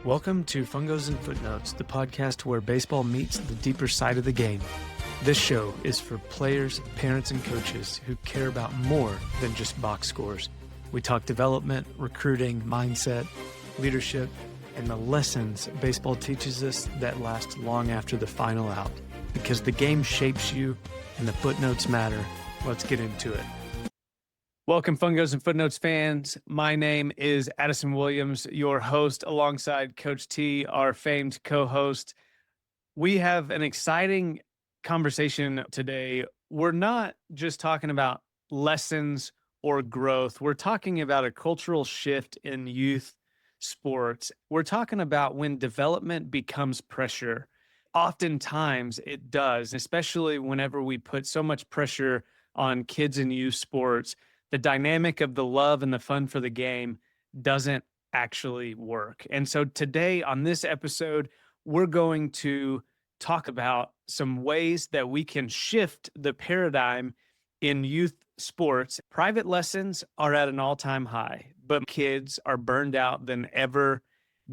Welcome to Fungos and Footnotes, the podcast where baseball meets the deeper side of the game. This show is for players, parents, and coaches who care about more than just box scores. We talk development, recruiting, mindset, leadership, and the lessons baseball teaches us that last long after the final out. Because the game shapes you and the footnotes matter. Let's get into it. Welcome, Fungos and Footnotes fans. My name is Addison Williams, your host, alongside Coach T, our famed co-host. We have an exciting conversation today. We're not just talking about lessons or growth. We're talking about a cultural shift in youth sports. We're talking about when development becomes pressure. Oftentimes it does, especially whenever we put so much pressure on kids and youth sports. The dynamic of the love and the fun for the game doesn't actually work. And so today on this episode, we're going to talk about some ways that we can shift the paradigm in youth sports. Private lessons are at an all-time high, but kids are burned out than ever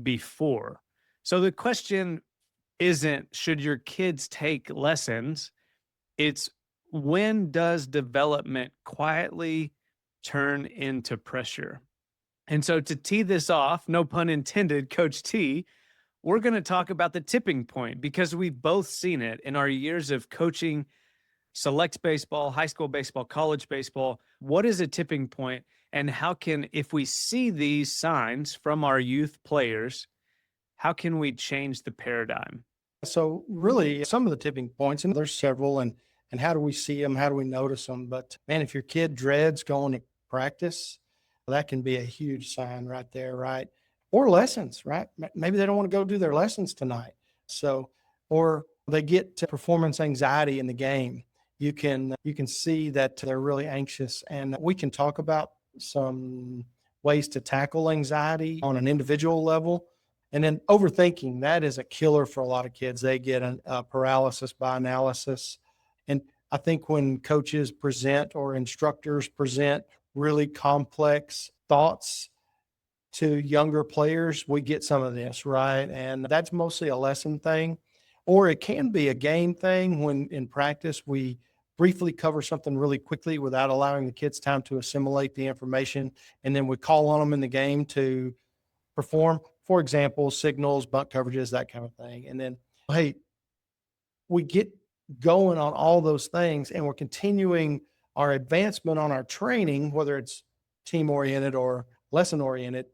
before. So the question isn't, should your kids take lessons? It's, when does development quietly turn into pressure? And so to tee this off, no pun intended, Coach T, we're going to talk about the tipping point, because we've both seen it in our years of coaching select baseball, high school baseball, college baseball. What is a tipping point, and how can, if we see these signs from our youth players, how can we change the paradigm? So really some of the tipping points, and there's several, and how do we see them? How do we notice them? But man, if your kid dreads going to practice, that can be a huge sign right there, right? Or lessons, right? Maybe they don't want to go do their lessons tonight. So, or they get performance anxiety in the game. You can see that they're really anxious, and we can talk about some ways to tackle anxiety on an individual level. And then overthinking, that is a killer for a lot of kids. They get a paralysis by analysis. And I think when coaches present or instructors present really complex thoughts to younger players, we get some of this, right? And that's mostly a lesson thing. Or it can be a game thing when in practice we briefly cover something really quickly without allowing the kids time to assimilate the information. And then we call on them in the game to perform, for example, signals, bunt coverages, that kind of thing. And then, hey, we get going on all those things, and we're continuing our advancement on our training, whether it's team oriented or lesson oriented.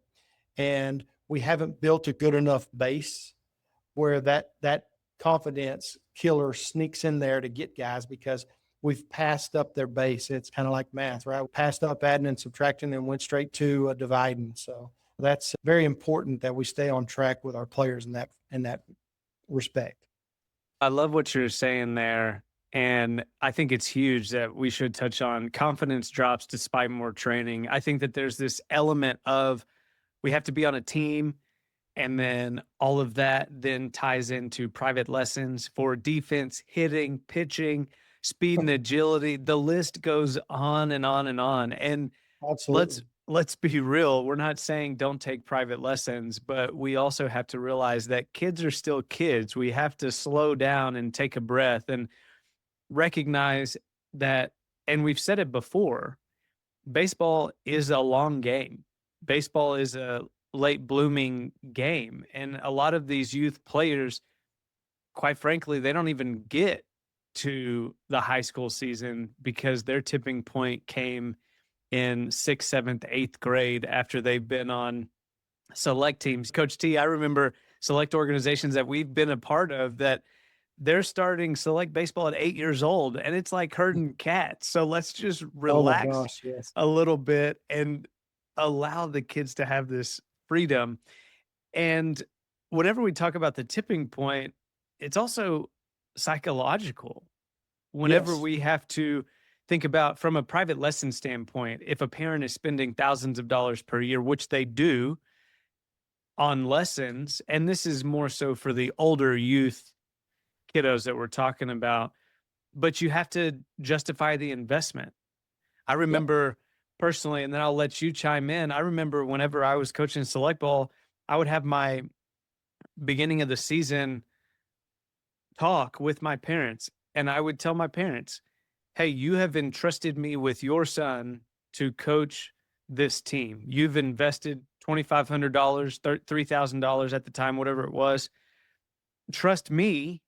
And we haven't built a good enough base where that confidence killer sneaks in there to get guys, because we've passed up their base. It's kind of like math, right? We passed up adding and subtracting and went straight to dividing. So that's very important that we stay on track with our players in that respect. I love what you're saying there. And I think it's huge that we should touch on confidence drops despite more training. I think that there's this element of we have to be on a team, and then all of that then ties into private lessons for defense, hitting, pitching, speed and agility. The list goes on and on and on. And Absolutely. let's be real. We're not saying don't take private lessons, but we also have to realize that kids are still kids. We have to slow down and take a breath and recognize that, and we've said it before, baseball is a long game. Baseball is a late blooming game. And a lot of these youth players, quite frankly, they don't even get to the high school season because their tipping point came in 6th, 7th, 8th grade after they've been on select teams. Coach T, I remember select organizations that we've been a part of that they're starting select baseball at 8 years old, and it's like herding cats. So let's just relax gosh, yes. a little bit and allow the kids to have this freedom. And whenever we talk about the tipping point, it's also psychological. Whenever Yes. we have to think about from a private lesson standpoint, if a parent is spending thousands of dollars per year, which they do on lessons, and this is more so for the older youth kiddos that we're talking about, but you have to justify the investment. I remember personally, and then I'll let you chime in. I remember whenever I was coaching select ball, I would have my beginning of the season talk with my parents, and I would tell my parents, hey, you have entrusted me with your son to coach this team. You've invested $2,500, $3,000 at the time, whatever it was. Trust me.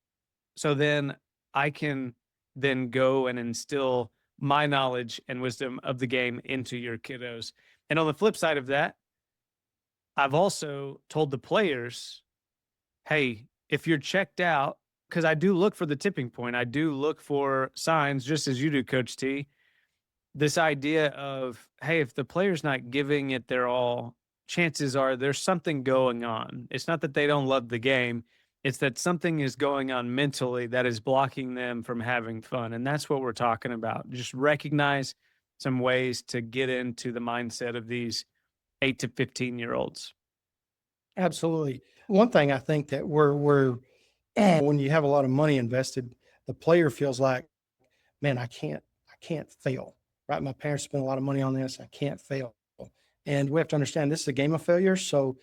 So then I can then go and instill my knowledge and wisdom of the game into your kiddos. And on the flip side of that, I've also told the players, hey, if you're checked out, because I do look for the tipping point, I do look for signs, just as you do, Coach T. This idea of, hey, if the player's not giving it their all, chances are there's something going on. It's not that they don't love the game, it's that something is going on mentally that is blocking them from having fun. And that's what we're talking about. Just recognize some ways to get into the mindset of these 8 to 15-year-olds. Absolutely. One thing I think that we're when you have a lot of money invested, the player feels like, man, I can't fail. Right? My parents spent a lot of money on this. I can't fail. And we have to understand this is a game of failure. So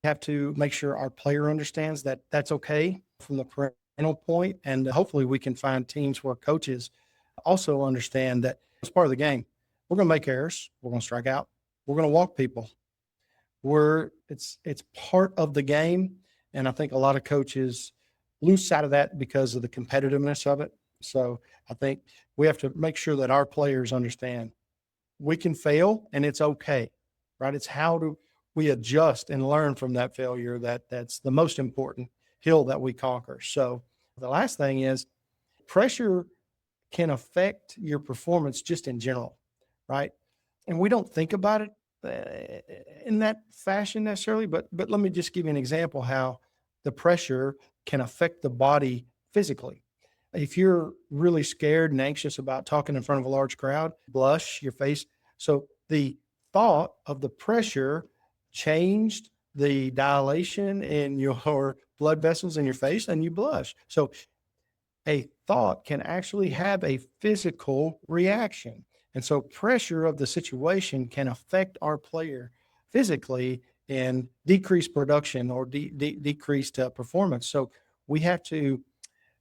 we have to make sure our player understands that that's okay from the parental point. And hopefully we can find teams where coaches also understand that it's part of the game. We're going to make errors. We're going to strike out. We're going to walk people. It's part of the game. And I think a lot of coaches lose sight of that because of the competitiveness of it. So I think we have to make sure that our players understand we can fail and it's okay, right? It's how do we adjust and learn from that failure that's the most important hill that we conquer. So the last thing is pressure can affect your performance just in general, right? And we don't think about it in that fashion necessarily, but let me just give you an example how the pressure can affect the body physically. If you're really scared and anxious about talking in front of a large crowd, blush your face. So the thought of the pressure changed the dilation in your blood vessels in your face and you blush. So a thought can actually have a physical reaction. And so pressure of the situation can affect our player physically and decrease production or decreased performance. So we have to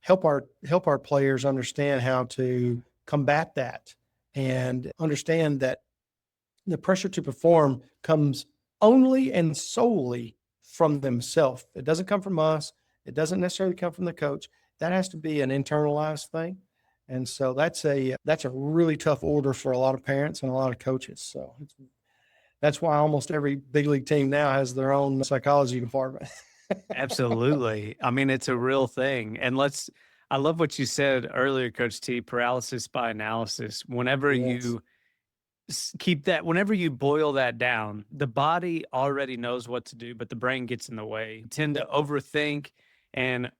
help our players understand how to combat that and understand that the pressure to perform comes only and solely from themselves. It doesn't come from us. It doesn't necessarily come from the coach. That has to be an internalized thing. And so that's a really tough order for a lot of parents and a lot of coaches. So that's why almost every big league team now has their own psychology department. Absolutely. I mean, it's a real thing. And I love what you said earlier, Coach T, paralysis by analysis. Whenever Yes. you whenever you boil that down, the body already knows what to do, but the brain gets in the way. You tend to overthink and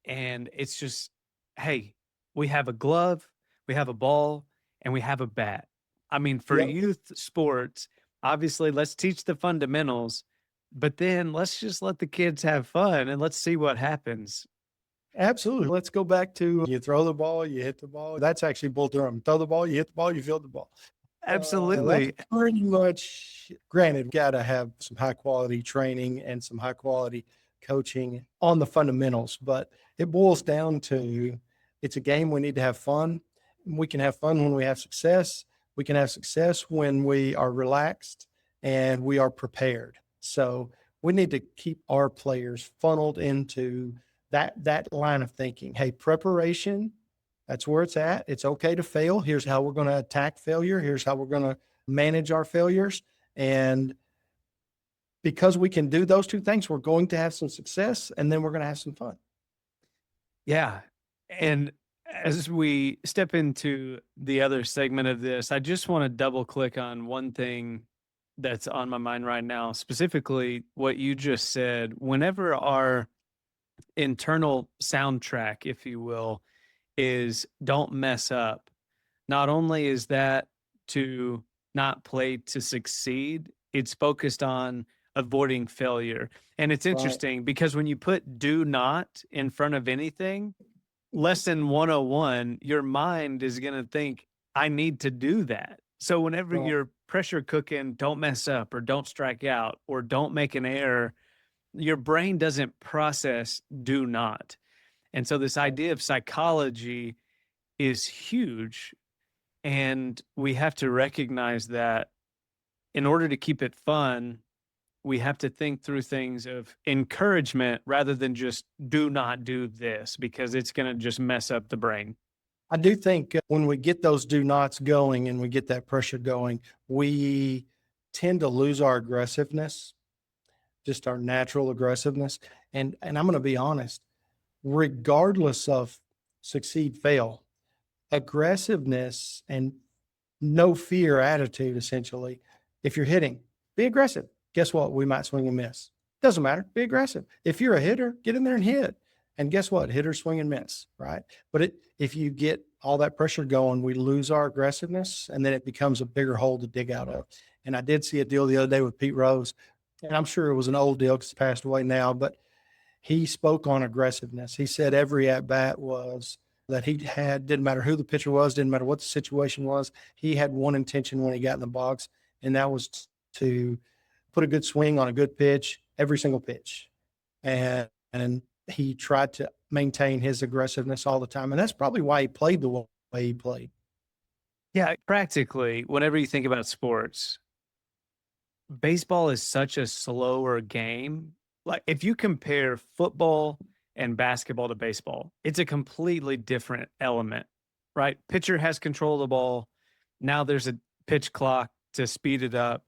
and it's just, hey, we have a glove, we have a ball, and we have a bat. I mean, for Yep. youth sports, obviously, let's teach the fundamentals, but then let's just let the kids have fun and let's see what happens. Absolutely. Let's go back to you throw the ball, you hit the ball. That's actually Bull Durham. Throw the ball, you hit the ball, you field the ball. That's Absolutely. pretty much granted, got to have some high quality training and some high quality coaching on the fundamentals, but it boils down to it's a game. We need to have fun. We can have fun when we have success. We can have success when we are relaxed and we are prepared. So we need to keep our players funneled into that line of thinking. Hey, preparation, that's where it's at. It's okay to fail. Here's how we're going to attack failure. Here's how we're going to manage our failures. And because we can do those two things, we're going to have some success and then we're going to have some fun. Yeah. And as we step into the other segment of this, I just want to double click on one thing that's on my mind right now, specifically what you just said. Whenever our internal soundtrack, if you will, is don't mess up, not only is that to not play to succeed, it's focused on avoiding failure. And it's Right. interesting because when you put do not in front of anything, lesson 101, your mind is going to think, I need to do that. So whenever Right. you're pressure cooking, don't mess up or don't strike out or don't make an error, your brain doesn't process do not. And so this idea of psychology is huge. And we have to recognize that in order to keep it fun, we have to think through things of encouragement rather than just do not do this because it's going to just mess up the brain. I do think when we get those do nots going and we get that pressure going, we tend to lose our aggressiveness, just our natural aggressiveness. And I'm going to be honest, regardless of succeed, fail, aggressiveness and no fear attitude, essentially. If you're hitting, be aggressive. Guess what? We might swing and miss. Doesn't matter. Be aggressive. If you're a hitter, get in there and hit. And guess what? Hitters swing and miss, right? But if you get all that pressure going, we lose our aggressiveness, and then it becomes a bigger hole to dig out of. And I did see a deal the other day with Pete Rose, and I'm sure it was an old deal because he passed away now, but he spoke on aggressiveness. He said every at bat was that he had, didn't matter who the pitcher was, didn't matter what the situation was. He had one intention when he got in the box, and that was to put a good swing on a good pitch every single pitch. And he tried to maintain his aggressiveness all the time. And that's probably why he played the way he played. Yeah, practically, whenever you think about sports, baseball is such a slower game. Like if you compare football and basketball to baseball, it's a completely different element, right? Pitcher has control of the ball. Now there's a pitch clock to speed it up.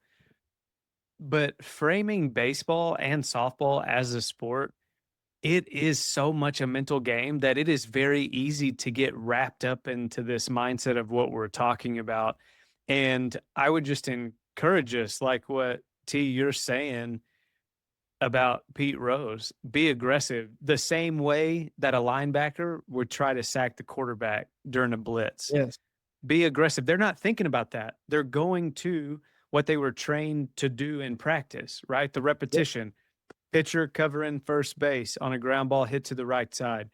But framing baseball and softball as a sport, it is so much a mental game that it is very easy to get wrapped up into this mindset of what we're talking about. And I would just encourage us, like what T you're saying about Pete Rose, be aggressive the same way that a linebacker would try to sack the quarterback during a blitz. Yes. Be aggressive. They're not thinking about that. They're going to what they were trained to do in practice, right? The repetition. Pitcher covering first base on a ground ball hit to the right side.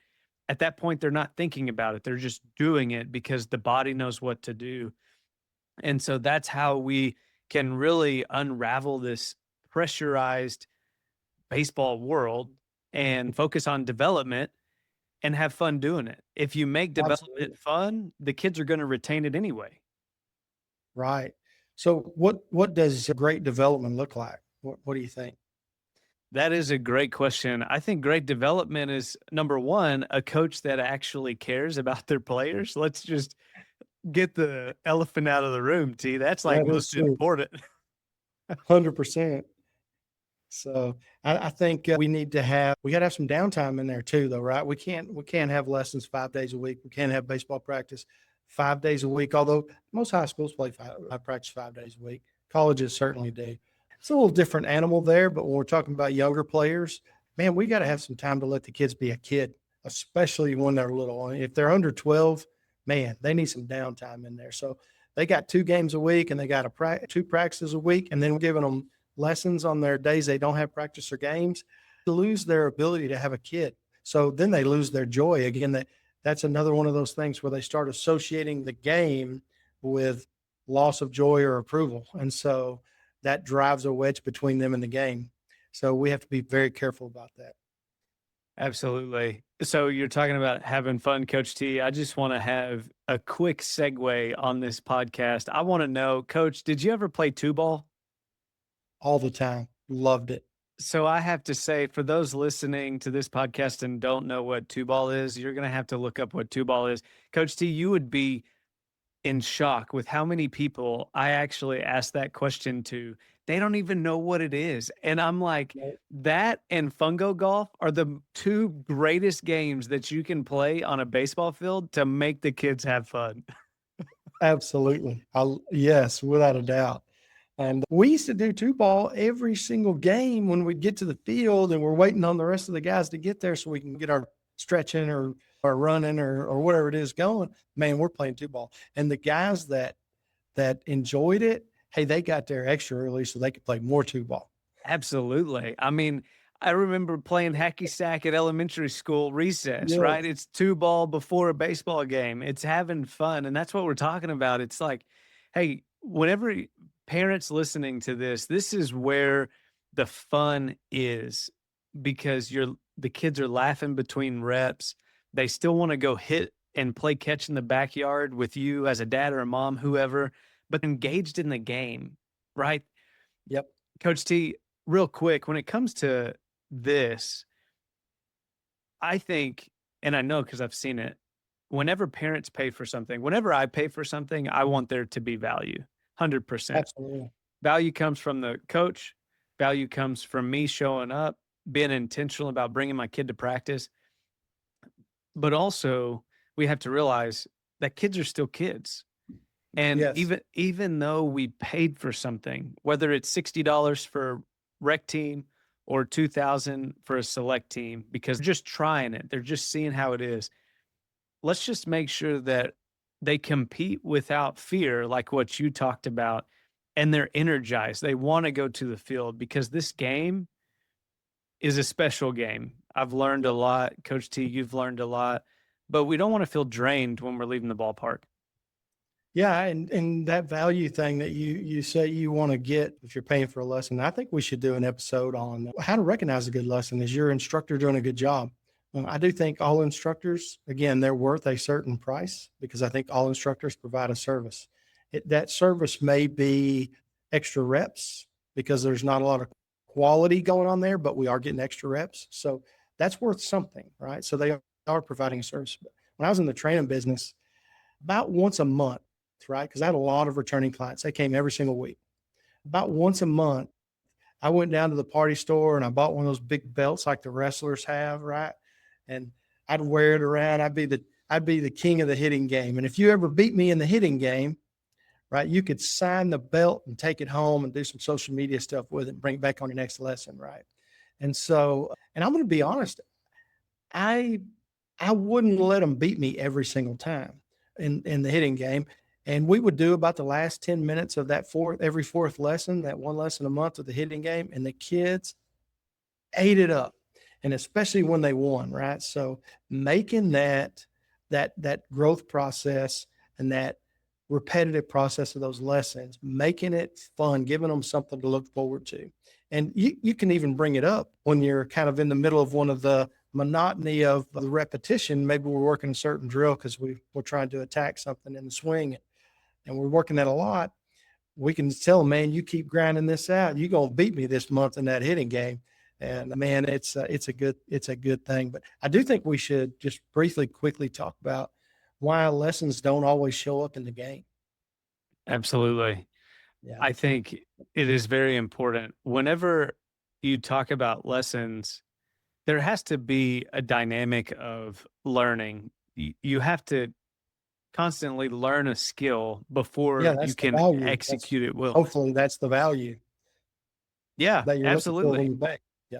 At that point, they're not thinking about it. They're just doing it because the body knows what to do. And so that's how we can really unravel this pressurized baseball world and focus on development and have fun doing it. If you make development Absolutely. fun, the kids are going to retain it anyway. Right. So what does great development look like? What do you think? That is a great question. I think great development is number one, a coach that actually cares about their players. Let's just get the elephant out of the room, T. That's like That is most true. important. 100%. So I think we got to have some downtime in there too, though, right? We can't have lessons 5 days a week. We can't have baseball practice 5 days a week. Although most high schools play practice 5 days a week. Colleges certainly do. It's a little different animal there, but when we're talking about younger players, man, we got to have some time to let the kids be a kid, especially when they're little. If they're under 12, man, they need some downtime in there. So they got 2 games a week and they got 2 practices a week, and then we're giving them lessons on their days they don't have practice or games, to lose their ability to have a kid. So then they lose their joy. Again, that's another one of those things where they start associating the game with loss of joy or approval. And so that drives a wedge between them and the game. So we have to be very careful about that. Absolutely. So you're talking about having fun, Coach T. I just want to have a quick segue on this podcast. I want to know, Coach, did you ever play two ball? All the time. Loved it. So I have to say, for those listening to this podcast and don't know what two ball is, you're going to have to look up what two ball is. Coach T, you would be in shock with how many people I actually asked that question to. They don't even know what it is. And I'm like, Right. that and fungo golf are the two greatest games that you can play on a baseball field to make the kids have fun. Absolutely. Yes, without a doubt. And we used to do two ball every single game when we'd get to the field, and we're waiting on the rest of the guys to get there so we can get our stretching or running or whatever it is going. Man, we're playing two ball. And the guys that enjoyed it, hey, they got there extra early so they could play more two ball. Absolutely. I mean, I remember playing hacky sack at elementary school recess, Yes. right? It's two ball before a baseball game. It's having fun. And that's what we're talking about. It's like, hey, whenever parents listening to this, this is where the fun is. because the kids are laughing between reps. They still want to go hit and play catch in the backyard with you as a dad or a mom, whoever, but engaged in the game, right? Yep. Coach T, real quick, when it comes to this, I think, and I know because I've seen it, whenever parents pay for something, whenever I pay for something, I want there to be value, 100%. Absolutely. Value comes from the coach. Value comes from me showing up, being intentional about bringing my kid to practice. But also, we have to realize that kids are still kids. And Yes. even though we paid for something, whether it's $60 for rec team or 2,000 for a select team, because they're just trying it, they're just seeing how it is. Let's just make sure that they compete without fear, like what you talked about, and they're energized. They want to go to the field because this game is a special game. I've learned a Yep. lot. Coach T, you've learned a lot, but we don't want to feel drained when we're leaving the ballpark. Yeah, and that value thing that you say you want to get if you're paying for a lesson, I think we should do an episode on how to recognize a good lesson. Is your instructor doing a good job? I do think all instructors, again, they're worth a certain price because I think all instructors provide a service. That service may be extra reps because there's not a lot of quality going on there, but we are getting extra reps. So that's worth something, right? So they are providing a service. But when I was in the training business, about once a month, right? Because I had a lot of returning clients. They came every single week. About once a month, I went down to the party store and I bought one of those big belts like the wrestlers have, right? And I'd wear it around. I'd be the king of the hitting game. And if you ever beat me in the hitting game, right, you could sign the belt and take it home and do some social media stuff with it and bring it back on your next lesson, right? And so, and I'm going to be honest, I I wouldn't let them beat me every single time in the hitting game. And we would do about the last 10 minutes of that every fourth lesson, that one lesson a month of the hitting game. And the kids ate it up. And especially when they won, right? So making that growth process and that repetitive process of those lessons, making it fun, giving them something to look forward to. And you can even bring it up when you're kind of in the middle of one of the monotony of the repetition. Maybe we're working a certain drill because we're trying to attack something in the swing and we're working that a lot. We can tell them, man, you keep grinding this out. You're going to beat me this month in that hitting game. And man, it's a good thing. But I do think we should just briefly, quickly talk about why lessons don't always show up in the game. Absolutely. Yeah. I think it is very important. Whenever you talk about lessons, there has to be a dynamic of learning. You have to constantly learn a skill before Yeah, you that's the can value. That's execute it well. hopefully that's the value Yeah, that you're looking for when absolutely. you pay. Yeah.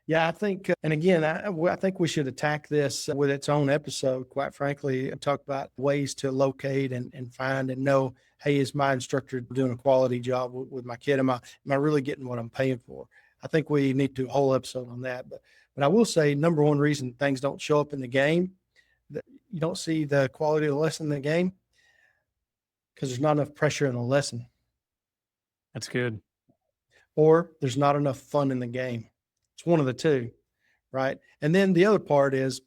Yeah, I think, and again, I think we should attack this with its own episode, quite frankly, and talk about ways to locate and find and know, hey, is my instructor doing a quality job with my kid? Am I really getting what I'm paying for? I think we need to do a whole episode on that. But I will say, number one reason things don't show up in the game, that you don't see the quality of the lesson in the game because there's not enough pressure in the lesson, That's good. or there's not enough fun in the game. It's one of the two, right? And then the other part is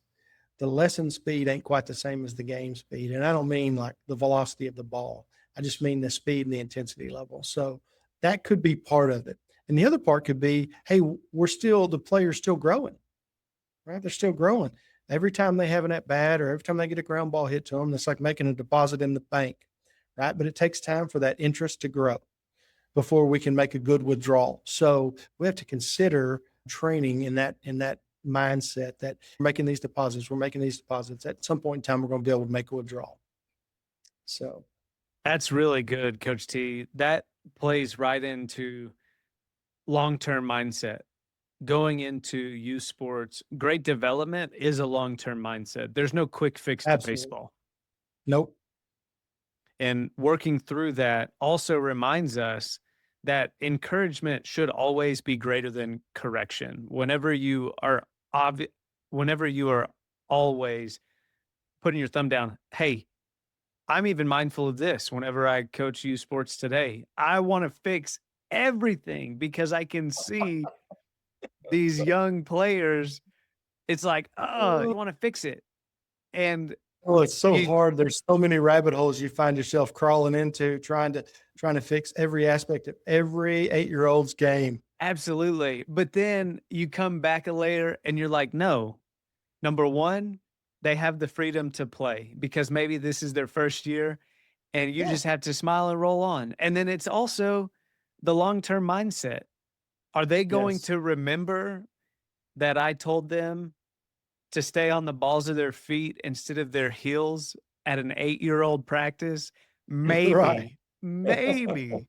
the lesson speed ain't quite the same as the game speed. And I don't mean like the velocity of the ball. I just mean the speed and the intensity level. So that could be part of it. And the other part could be, hey, the player's still growing, right? They're still growing. Every time they have an at bat or every time they get a ground ball hit to them, it's like making a deposit in the bank, right? But it takes time for that interest to grow before we can make a good withdrawal. So we have to consider training in that mindset that we're making these deposits. At some point in time, we're going to be able to make a withdrawal. So That's really good, Coach T. That plays right into long-term mindset. Going into youth sports, great development is a long-term mindset. There's no quick fix to absolutely. baseball. Nope. And working through that also reminds us that encouragement should always be greater than correction. Whenever you are always putting your thumb down, hey, I'm even mindful of this whenever I coach youth sports today. I want to fix everything because I can see these young players, it's like, oh, you Oh, want to fix it. And it's so you hard. There's so many rabbit holes you find yourself crawling into trying to fix every aspect of every 8-year-old's game. absolutely. But then you come back a layer and you're like, no, number one, they have the freedom to play because maybe this is their first year and you Yeah. just have to smile and roll on. And then it's also the long term mindset. Are they going Yes. to remember that I told them to stay on the balls of their feet instead of their heels at an 8-year-old practice? Right. Maybe, maybe.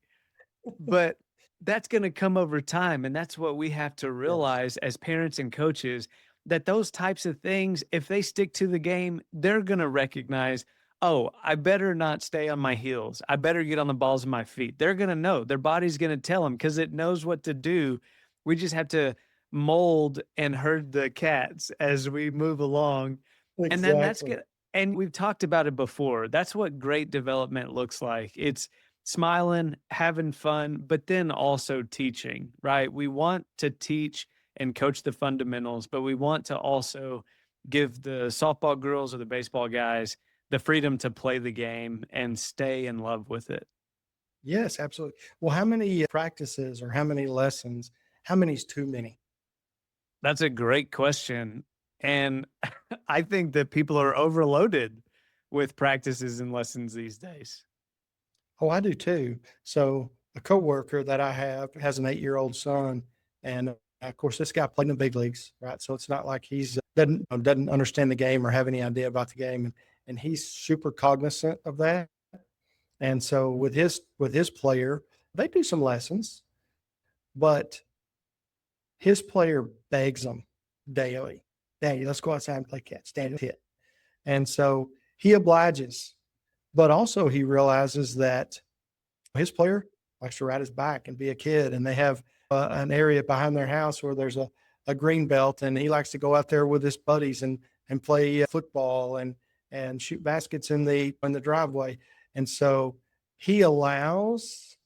But that's going to come over time. And that's what we have to Yes. realize as parents and coaches that those types of things, if they stick to the game, they're going to recognize, oh, I better not stay on my heels. I better get on the balls of my feet. They're going to know. Their body's going to tell them because it knows what to do. We just have to mold and herd the cats as we move along. And then that's Exactly. good. And we've talked about it before. That's what great development looks like. It's smiling, having fun, but then also teaching, right? We want to teach and coach the fundamentals, but we want to also give the softball girls or the baseball guys the freedom to play the game and stay in love with it. Yes, absolutely. Well, how many practices or how many lessons? How many is too many? That's a great question. And I think that people are overloaded with practices and lessons these days. Oh, I do too. So a coworker that I have has an 8-year-old son, and of course, this guy played in the big leagues, right? So it's not like he's doesn't understand the game or have any idea about the game, and he's super cognizant of that. And so with his player, they do some lessons, but his player begs him daily, "Daddy, let's go outside and play catch. Daddy, let's hit." And so he obliges, but also he realizes that his player likes to ride his bike and be a kid, and they have an area behind their house where there's a green belt, and he likes to go out there with his buddies and play football and shoot baskets in the driveway. And so he allows,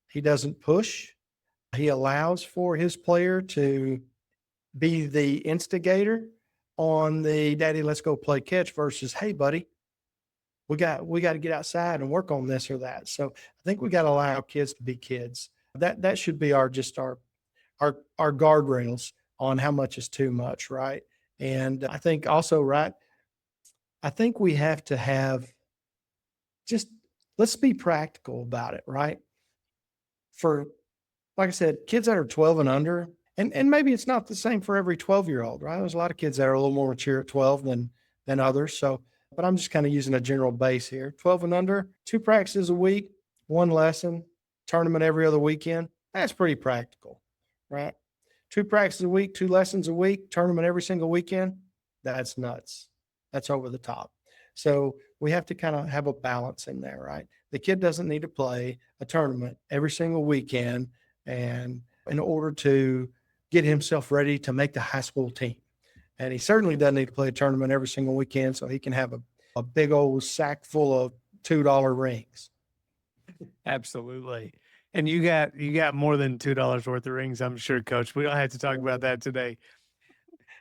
he doesn't push, he allows for his player to be the instigator on the daddy, let's go play catch versus, hey, buddy, we got to get outside and work on this or that. So I think we got to allow kids to be kids. That should be our guardrails on how much is too much, right? And I think also, right, I think we have to have just, let's be practical about it, right? For, like I said, kids that are 12 and under, and maybe it's not the same for every 12-year-old, right? There's a lot of kids that are a little more mature at 12 than others. So, but I'm just kind of using a general base here. 12 and under, 2 practices a week, 1 lesson, tournament every other weekend. That's pretty practical, right? 2 practices a week, 2 lessons a week, tournament every single weekend. That's nuts. That's over the top. So we have to kind of have a balance in there, right? The kid doesn't need to play a tournament every single weekend and in order to get himself ready to make the high school team. And he certainly doesn't need to play a tournament every single weekend so he can have a big old sack full of $2 rings. Absolutely. And you got more than $2 worth of rings, I'm sure, coach. We don't have to talk about that today.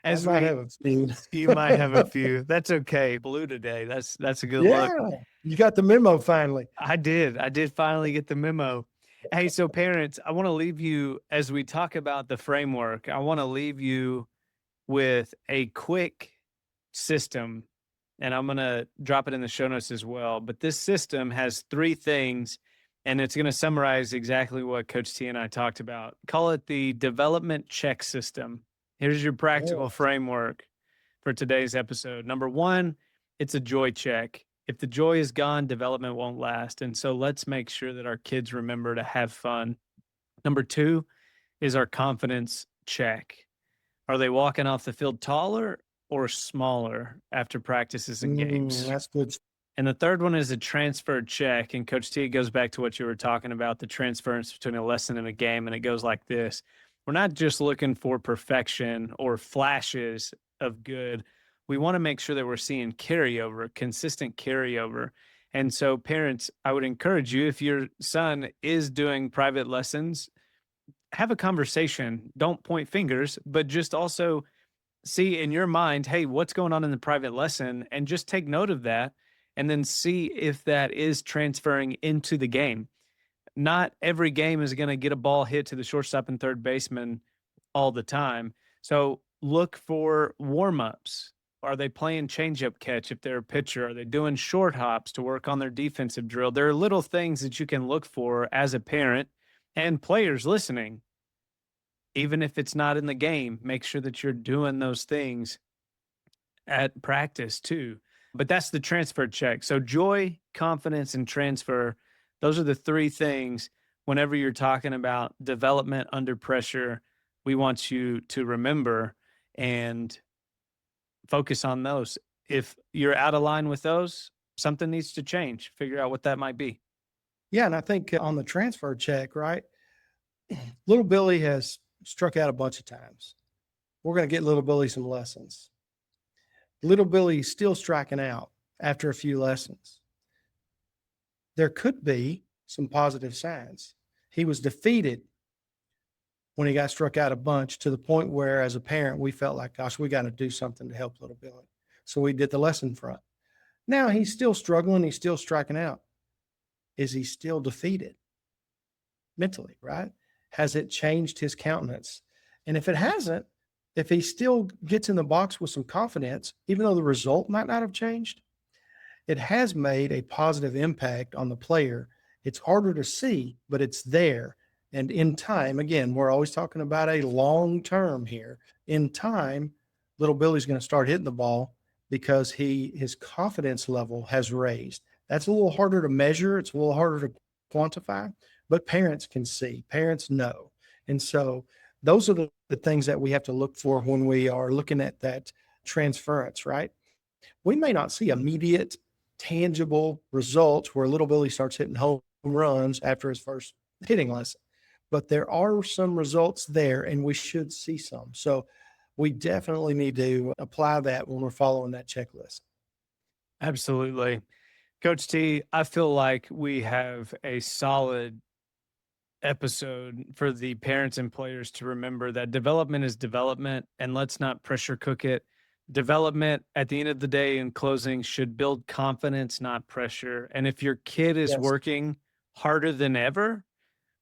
I As might we have a few. You might have a few. That's okay. Blue today. That's a good look. Yeah, you got the memo finally. I did. I did finally get the memo. Hey, so parents, I want to leave you as we talk about the framework. I want to leave you with a quick system, and I'm going to drop it in the show notes as well. But this system has 3 things, and it's going to summarize exactly what Coach T and I talked about. Call it the development check system. Here's your practical Yes. framework for today's episode. Number 1, it's a joy check. If the joy is gone, development won't last. And so let's make sure that our kids remember to have fun. Number 2 is our confidence check. Are they walking off the field taller or smaller after practices and games? That's good. And the third one is a transfer check. And Coach T, it goes back to what you were talking about, the transference between a lesson and a game. And it goes like this. We're not just looking for perfection or flashes of good. We want to make sure that we're seeing carryover, consistent carryover. And so, parents, I would encourage you, if your son is doing private lessons, have a conversation. Don't point fingers, but just also see in your mind, hey, what's going on in the private lesson? And just take note of that and then see if that is transferring into the game. Not every game is going to get a ball hit to the shortstop and third baseman all the time. So look for warm-ups. Are they playing changeup catch if they're a pitcher? Are they doing short hops to work on their defensive drill? There are little things that you can look for as a parent and players listening. Even if it's not in the game, make sure that you're doing those things at practice too. But that's the transfer check. So joy, confidence, and transfer, those are the three things whenever you're talking about development under pressure, we want you to remember and focus on those. If you're out of line with those, something needs to change. Figure out what that might be. Yeah, and I think on the transfer check, right? Little Billy has struck out a bunch of times. We're going to get little Billy some lessons. Little Billy's still striking out after a few lessons. There could be some positive signs. He was defeated when he got struck out a bunch, to the point where as a parent, we felt like, gosh, we got to do something to help little Billy. So we did the lesson front. Now he's still struggling. He's still striking out. Is he still defeated mentally, right? Has it changed his countenance? And if it hasn't, if he still gets in the box with some confidence, even though the result might not have changed, it has made a positive impact on the player. It's harder to see, but it's there. And in time, again, we're always talking about a long term here. In time, little Billy's going to start hitting the ball because his confidence level has raised. That's a little harder to measure. It's a little harder to quantify, but parents can see, parents know. And so those are the things that we have to look for when we are looking at that transference, right? We may not see immediate, tangible results where little Billy starts hitting home runs after his first hitting lesson, but there are some results there and we should see some. So we definitely need to apply that when we're following that checklist. Absolutely. Coach T, I feel like we have a solid episode for the parents and players to remember that development is development, and let's not pressure cook it. Development at the end of the day, in closing, should build confidence, not pressure. And if your kid is Yes. working harder than ever,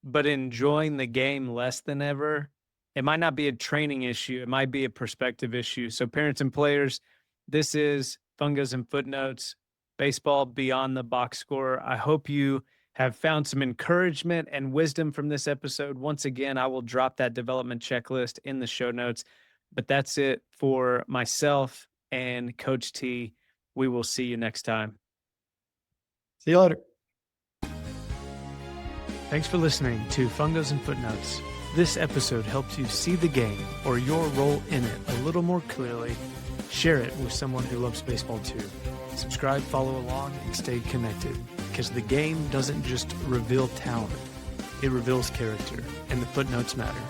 but enjoying the game less than ever, it might not be a training issue. It might be a perspective issue. So parents and players, this is Fungos and Footnotes, baseball beyond the box score. I hope you have found some encouragement and wisdom from this episode. Once again, I will drop that development checklist in the show notes. But that's it for myself and Coach T. We will see you next time. See you later. Thanks for listening to Fungos and Footnotes. This episode helps you see the game or your role in it a little more clearly. Share it with someone who loves baseball too. Subscribe, follow along, and stay connected, because the game doesn't just reveal talent, it reveals character, and the footnotes matter.